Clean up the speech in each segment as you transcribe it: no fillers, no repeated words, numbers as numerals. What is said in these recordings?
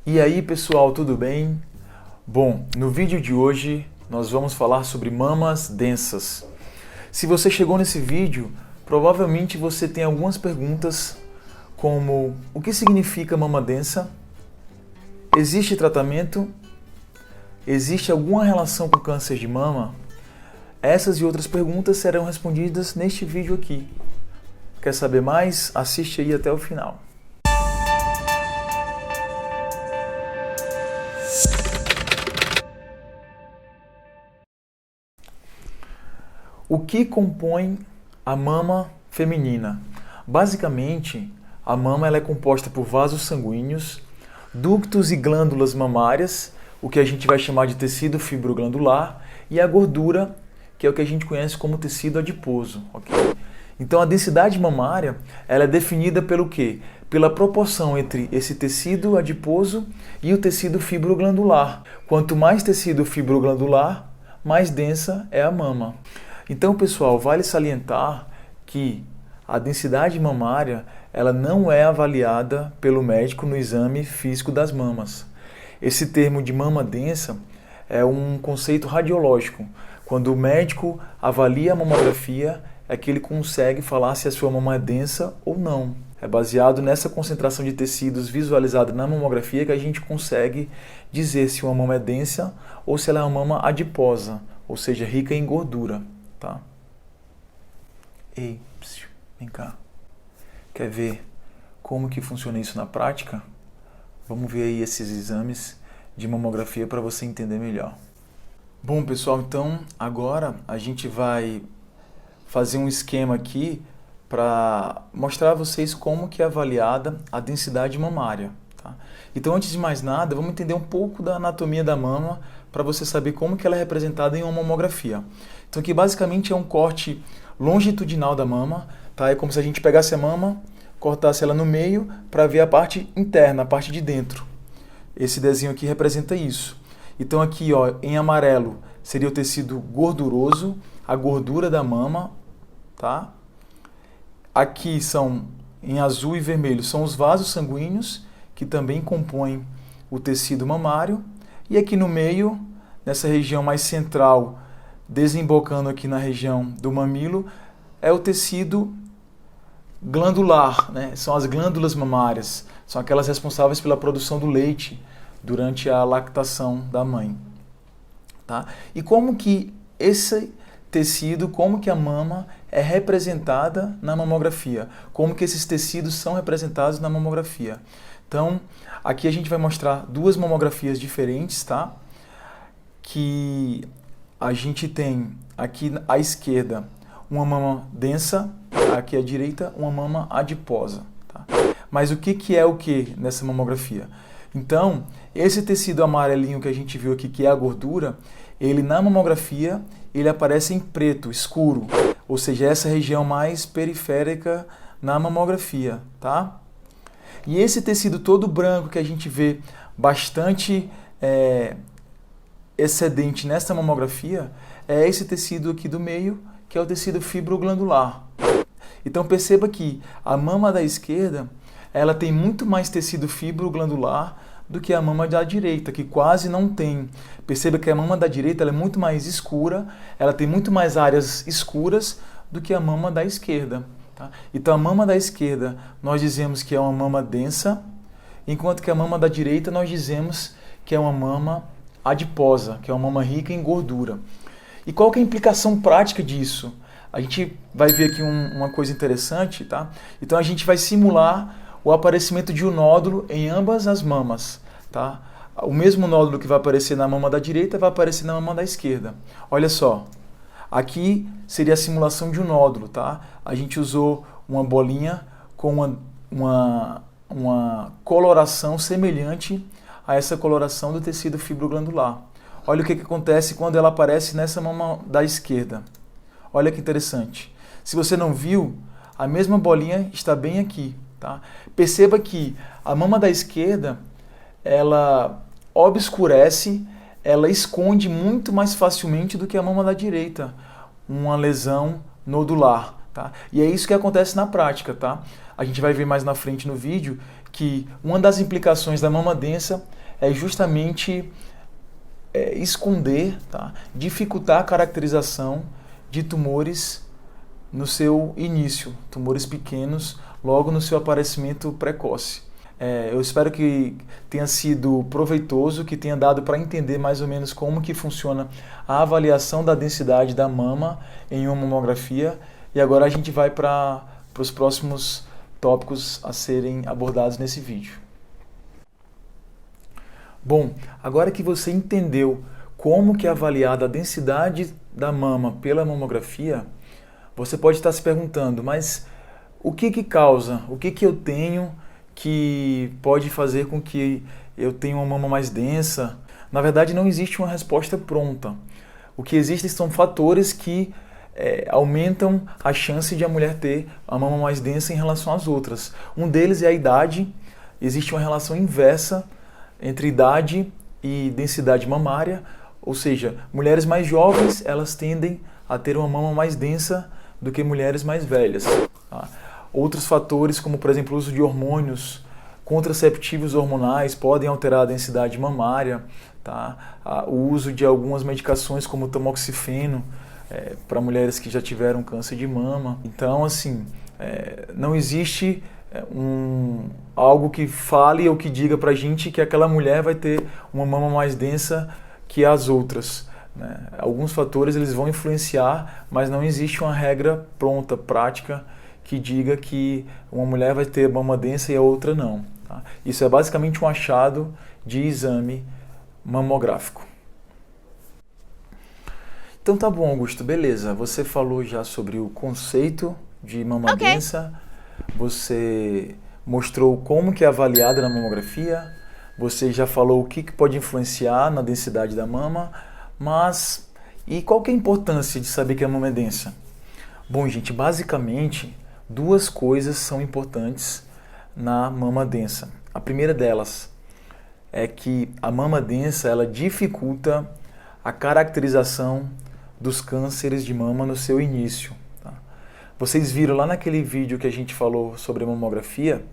E aí pessoal, tudo bem? Bom, no vídeo de hoje nós vamos falar sobre mamas densas. Se você chegou nesse vídeo, provavelmente você tem algumas perguntas como: o que significa mama densa? Existe tratamento? Existe alguma relação com câncer de mama? Essas e outras perguntas serão respondidas neste vídeo aqui. Quer saber mais? Assiste aí até o final. O que compõe a mama feminina? Basicamente, a mama ela é composta por vasos sanguíneos, ductos e glândulas mamárias, o que a gente vai chamar de tecido fibroglandular, e a gordura, que é o que a gente conhece como tecido adiposo. Okay? Então a densidade mamária ela é definida pelo quê? Pela proporção entre esse tecido adiposo e o tecido fibroglandular. Quanto mais tecido fibroglandular, mais densa é a mama. Então, pessoal, vale salientar que a densidade mamária ela não é avaliada pelo médico no exame físico das mamas. Esse termo de mama densa é um conceito radiológico. Quando o médico avalia a mamografia, é que ele consegue falar se a sua mama é densa ou não. É baseado nessa concentração de tecidos visualizada na mamografia que a gente consegue dizer se uma mama é densa ou se ela é uma mama adiposa, ou seja, rica em gordura. Tá? Ei, vem cá. Quer ver como que funciona isso na prática? Vamos ver aí esses exames de mamografia para você entender melhor. Bom, pessoal, então agora a gente vai fazer um esquema aqui para mostrar a vocês como que é avaliada a densidade mamária. Tá? Então, antes de mais nada, vamos entender um pouco da anatomia da mama para você saber como que ela é representada em uma mamografia. Então aqui basicamente é um corte longitudinal da mama, tá? É como se a gente pegasse a mama, cortasse ela no meio para ver a parte interna, a parte de dentro. Esse desenho aqui representa isso. Então aqui, ó, em amarelo seria o tecido gorduroso, a gordura da mama, tá? Aqui são, em azul e vermelho, são os vasos sanguíneos, que também compõem o tecido mamário. E aqui no meio, nessa região mais central, desembocando aqui na região do mamilo, é o tecido glandular, né? São as glândulas mamárias, são aquelas responsáveis pela produção do leite durante a lactação da mãe. Tá? E como que esse tecido, como que a mama é representada na mamografia? Como que esses tecidos são representados na mamografia? Então, aqui a gente vai mostrar duas mamografias diferentes, tá? Que a gente tem aqui à esquerda uma mama densa, aqui à direita uma mama adiposa. Tá? Mas o que é o que nessa mamografia? Então, esse tecido amarelinho que a gente viu aqui, que é a gordura, ele na mamografia ele aparece em preto, escuro, ou seja, essa região mais periférica na mamografia, tá? E esse tecido todo branco que a gente vê bastante excedente nesta mamografia é esse tecido aqui do meio, que é o tecido fibroglandular. Então perceba que a mama da esquerda ela tem muito mais tecido fibroglandular do que a mama da direita, que quase não tem. Perceba que a mama da direita ela é muito mais escura, ela tem muito mais áreas escuras do que a mama da esquerda. Tá? Então a mama da esquerda nós dizemos que é uma mama densa, enquanto que a mama da direita nós dizemos que é uma mama adiposa, que é uma mama rica em gordura. E qual que é a implicação prática disso? A gente vai ver aqui uma coisa interessante, tá? Então a gente vai simular o aparecimento de um nódulo em ambas as mamas, tá? O mesmo nódulo que vai aparecer na mama da direita vai aparecer na mama da esquerda. Olha só, aqui seria a simulação de um nódulo, tá? A gente usou uma bolinha com uma coloração semelhante a essa coloração do tecido fibroglandular. Olha o que acontece quando ela aparece nessa mama da esquerda. Olha que interessante. Se você não viu, a mesma bolinha está bem aqui. Tá? Perceba que a mama da esquerda, ela obscurece, ela esconde muito mais facilmente do que a mama da direita, uma lesão nodular. Tá? E é isso que acontece na prática. Tá? A gente vai ver mais na frente no vídeo que uma das implicações da mama densa é justamente esconder, tá? Dificultar a caracterização de tumores no seu início, tumores pequenos, logo no seu aparecimento precoce. Eu espero que tenha sido proveitoso, que tenha dado para entender mais ou menos como que funciona a avaliação da densidade da mama em uma mamografia. E agora a gente vai para os próximos tópicos a serem abordados nesse vídeo. Bom, agora que você entendeu como que é avaliada a densidade da mama pela mamografia, você pode estar se perguntando, mas o que causa? O que eu tenho que pode fazer com que eu tenha uma mama mais densa? Na verdade, não existe uma resposta pronta. O que existem são fatores que aumentam a chance de a mulher ter a mama mais densa em relação às outras. Um deles é a idade. Existe uma relação inversa entre idade e densidade mamária, ou seja, mulheres mais jovens elas tendem a ter uma mama mais densa do que mulheres mais velhas. Tá? Outros fatores, como por exemplo o uso de hormônios, contraceptivos hormonais, podem alterar a densidade mamária. Tá? O uso de algumas medicações como o tamoxifeno, para mulheres que já tiveram câncer de mama. Então, assim, não existe algo que fale ou que diga para a gente que aquela mulher vai ter uma mama mais densa que as outras. Né? Alguns fatores eles vão influenciar, mas não existe uma regra pronta, prática, que diga que uma mulher vai ter mama densa e a outra não. Tá? Isso é basicamente um achado de exame mamográfico. Então tá bom, Augusto, beleza. Você falou já sobre o conceito de mama densa, você mostrou como que é avaliada na mamografia, você já falou o que pode influenciar na densidade da mama, mas e qual que é a importância de saber que a mama é densa? Bom, gente, basicamente duas coisas são importantes na mama densa. A primeira delas é que a mama densa ela dificulta a caracterização dos cânceres de mama no seu início. Tá? Vocês viram lá naquele vídeo que a gente falou sobre a mamografia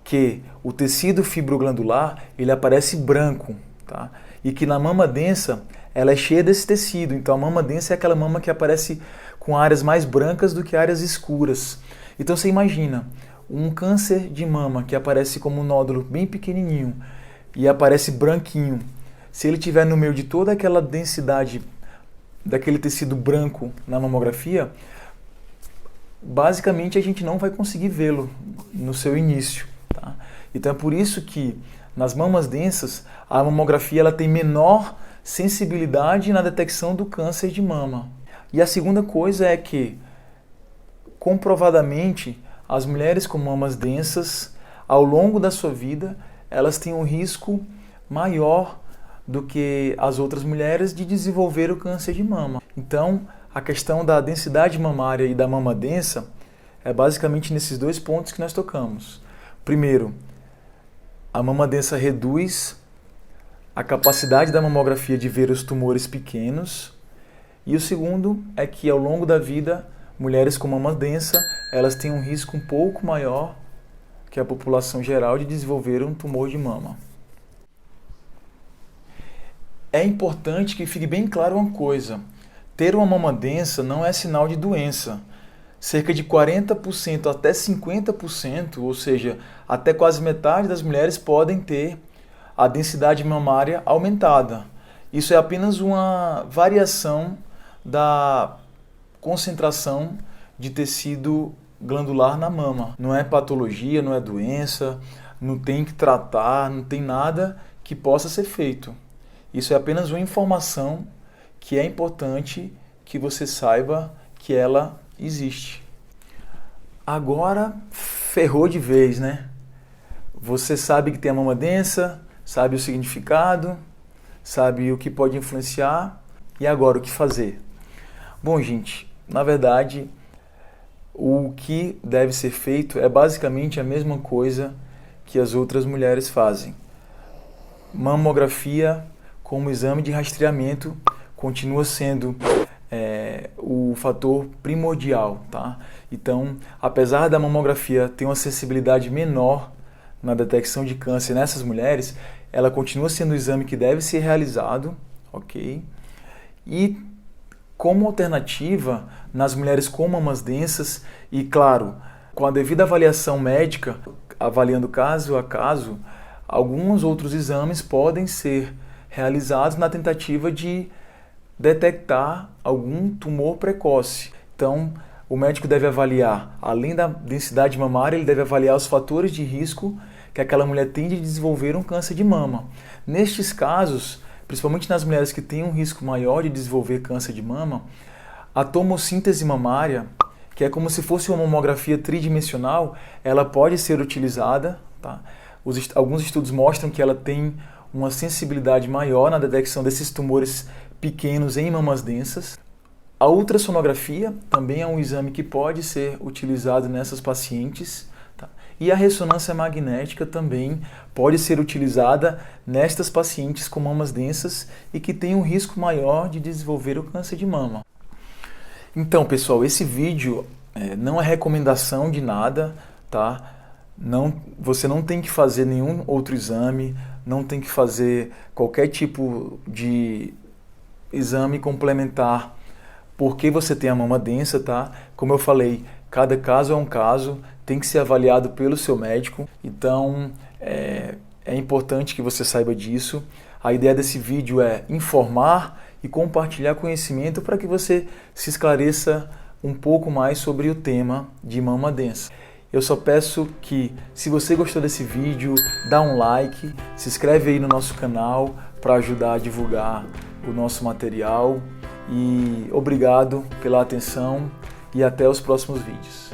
que o tecido fibroglandular ele aparece branco, tá? E que na mama densa ela é cheia desse tecido. Então a mama densa é aquela mama que aparece com áreas mais brancas do que áreas escuras. Então você imagina um câncer de mama que aparece como um nódulo bem pequenininho e aparece branquinho. Se ele tiver no meio de toda aquela densidade daquele tecido branco na mamografia, basicamente a gente não vai conseguir vê-lo no seu início. Tá? Então é por isso que nas mamas densas a mamografia ela tem menor sensibilidade na detecção do câncer de mama. E a segunda coisa é que, comprovadamente, as mulheres com mamas densas, ao longo da sua vida, elas têm um risco maior do que as outras mulheres de desenvolver o câncer de mama. Então, a questão da densidade mamária e da mama densa é basicamente nesses dois pontos que nós tocamos. Primeiro, a mama densa reduz a capacidade da mamografia de ver os tumores pequenos. E o segundo é que ao longo da vida, mulheres com mama densa, elas têm um risco um pouco maior que a população geral de desenvolver um tumor de mama. É importante que fique bem claro uma coisa. Ter uma mama densa não é sinal de doença. Cerca de 40% até 50%, ou seja, até quase metade das mulheres podem ter a densidade mamária aumentada. Isso é apenas uma variação da concentração de tecido glandular na mama. Não é patologia, não é doença, não tem que tratar, não tem nada que possa ser feito. Isso é apenas uma informação que é importante que você saiba que ela existe. Agora ferrou de vez, né? Você sabe que tem a mama densa, sabe o significado, sabe o que pode influenciar, e agora o que fazer? Bom, gente, na verdade, o que deve ser feito é basicamente a mesma coisa que as outras mulheres fazem. Mamografia como exame de rastreamento continua sendo o fator primordial, tá? Então, apesar da mamografia ter uma sensibilidade menor na detecção de câncer nessas mulheres, ela continua sendo um exame que deve ser realizado, ok? E como alternativa, nas mulheres com mamas densas e, claro, com a devida avaliação médica, avaliando caso a caso, alguns outros exames podem ser realizados na tentativa de detectar algum tumor precoce. Então, o médico deve avaliar, além da densidade mamária, ele deve avaliar os fatores de risco que aquela mulher tem de desenvolver um câncer de mama. Nestes casos, principalmente nas mulheres que têm um risco maior de desenvolver câncer de mama, a tomossíntese mamária, que é como se fosse uma mamografia tridimensional, ela pode ser utilizada. Tá? Alguns estudos mostram que ela tem uma sensibilidade maior na detecção desses tumores pequenos em mamas densas. A ultrassonografia também é um exame que pode ser utilizado nessas pacientes. Tá? E a ressonância magnética também pode ser utilizada nestas pacientes com mamas densas e que têm um risco maior de desenvolver o câncer de mama. Então, pessoal, esse vídeo não é recomendação de nada, tá? Você não tem que fazer nenhum outro exame, não tem que fazer qualquer tipo de exame complementar porque você tem a mama densa, tá? Como eu falei, cada caso é um caso, tem que ser avaliado pelo seu médico, então é importante que você saiba disso. A ideia desse vídeo é informar e compartilhar conhecimento para que você se esclareça um pouco mais sobre o tema de mama densa. Eu só peço que, se você gostou desse vídeo, dá um like, se inscreve aí no nosso canal para ajudar a divulgar o nosso material. E obrigado pela atenção e até os próximos vídeos.